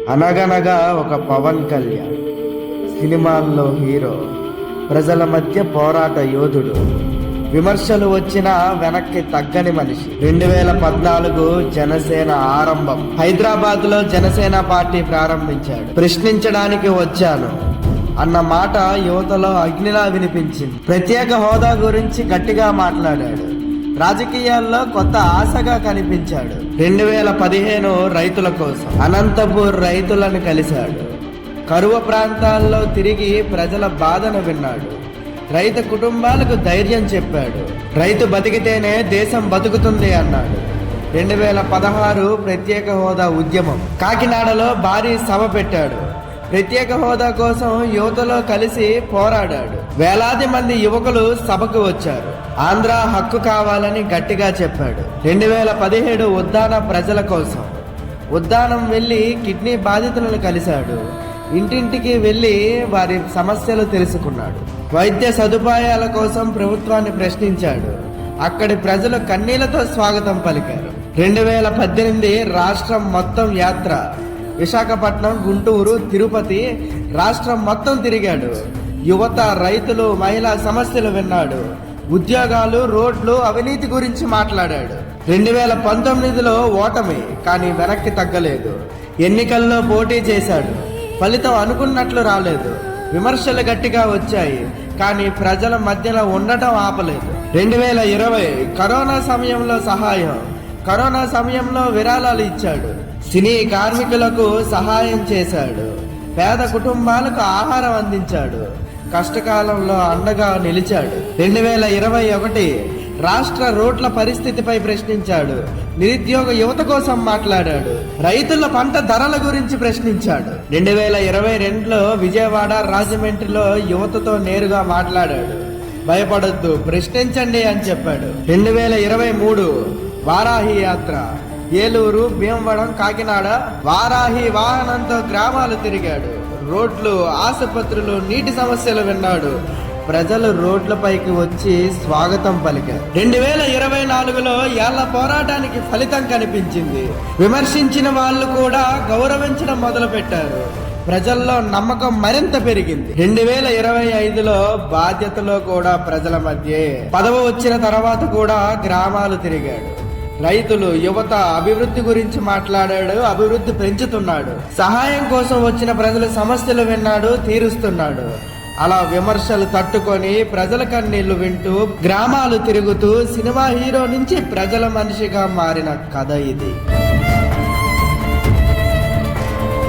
అనగనగా ఒక పవన్ కళ్యాణ్ సినిమాల్లో హీరో, ప్రజల మధ్య పోరాట యోధుడు, విమర్శలు వచ్చినా వెనక్కి తగ్గని మనిషి. 2014 జనసేన ఆరంభం. హైదరాబాద్ లో జనసేన పార్టీ ప్రారంభించాడు. ప్రశ్నించడానికి వచ్చాను అన్న మాట యువతలో అగ్నిలా వినిపించింది. ప్రత్యేక హోదా గురించి గట్టిగా మాట్లాడాడు. రాజకీయాల్లో కొత్త ఆశగా కనిపించాడు. 2015 రైతుల కోసం అనంతపూర్ రైతులను కలిశాడు. కరువు ప్రాంతాల్లో తిరిగి ప్రజల బాధను విన్నాడు. రైతు కుటుంబాలకు ధైర్యం చెప్పాడు. రైతు బతికితేనే దేశం బతుకుతుంది అన్నాడు. 2016 ప్రత్యేక హోదా ఉద్యమం. కాకినాడలో భారీ సభ పెట్టాడు. ప్రత్యేక హోదా కోసం యువతలో కలిసి పోరాడాడు. వేలాది మంది యువకులు సభకు వచ్చారు. ఆంధ్ర హక్కు కావాలని గట్టిగా చెప్పాడు. 2017 ఉద్దాన ప్రజల కోసం ఉద్దానం వెళ్లి కిడ్నీ బాధితులను కలిశాడు. ఇంటింటికి వెళ్లి వారి సమస్యలు తెలుసుకున్నాడు. వైద్య సదుపాయాల కోసం ప్రభుత్వాన్ని ప్రశ్నించాడు. అక్కడి ప్రజలు కన్నీళ్లతో స్వాగతం పలికారు. 2018 రాష్ట్రం మొత్తం యాత్ర. విశాఖపట్నం, గుంటూరు, తిరుపతి రాష్ట్రం మొత్తం తిరిగాడు. యువత, రైతులు, మహిళా సమస్యలు విన్నాడు. ఉద్యోగాలు, రోడ్లు, అవినీతి గురించి మాట్లాడాడు. 2019లో ఓటమి, కానీ వెనక్కి తగ్గలేదు. ఎన్నికల్లో పోటీ చేశాడు. ఫలితం అనుకున్నట్లు రాలేదు. విమర్శలు గట్టిగా వచ్చాయి, కానీ ప్రజల మధ్యలో ఉండటం ఆపలేదు. 2020 కరోనా సమయంలో సహాయం. కరోనా సమయంలో విరాళాలు ఇచ్చాడు. సినీ కార్మికులకు సహాయం చేశాడు. పేద కుటుంబాలకు ఆహారం అందించాడు. కష్టకాలంలో అండగా నిలిచాడు. 2021 రాష్ట్ర రోడ్ల పరిస్థితిపై ప్రశ్నించాడు. నిరుద్యోగ యువత కోసం మాట్లాడాడు. రైతుల పంట ధరల గురించి ప్రశ్నించాడు. 2022లో విజయవాడ, రాజమండ్రిలో యువతతో నేరుగా మాట్లాడాడు. భయపడొద్దు, ప్రశ్నించండి అని చెప్పాడు. 2023 వారాహి యాత్ర. ఏలూరు, భీమవరం, కాకినాడ వారాహి వాహనంతో గ్రామాలు తిరిగాడు. రోడ్లు, ఆసుపత్రులు, నీటి సమస్యలు విన్నాడు. ప్రజలు రోడ్లపైకి వచ్చి స్వాగతం పలికారు. 2024లో ఏళ్ల పోరాటానికి ఫలితం కనిపించింది. విమర్శించిన వాళ్ళు కూడా గౌరవించడం మొదలు పెట్టారు. ప్రజల్లో నమ్మకం మరింత పెరిగింది. 2025లో బాధ్యతలో కూడా ప్రజల మధ్య. పదవి వచ్చిన తర్వాత కూడా గ్రామాలు తిరిగాడు. రైతులు, యువత, అభివృద్ధి గురించి మాట్లాడాడు. అభివృద్ధి పెంచుతున్నాడు. సహాయం కోసం వచ్చిన ప్రజల సమస్యలు విన్నాడు, తీరుస్తున్నాడు. అలా విమర్శలు తట్టుకొని ప్రజల కన్నీళ్లు వింటూ గ్రామాలు తిరుగుతూ సినిమా హీరో నుంచి ప్రజల మనిషిగా మారిన కథ ఇది.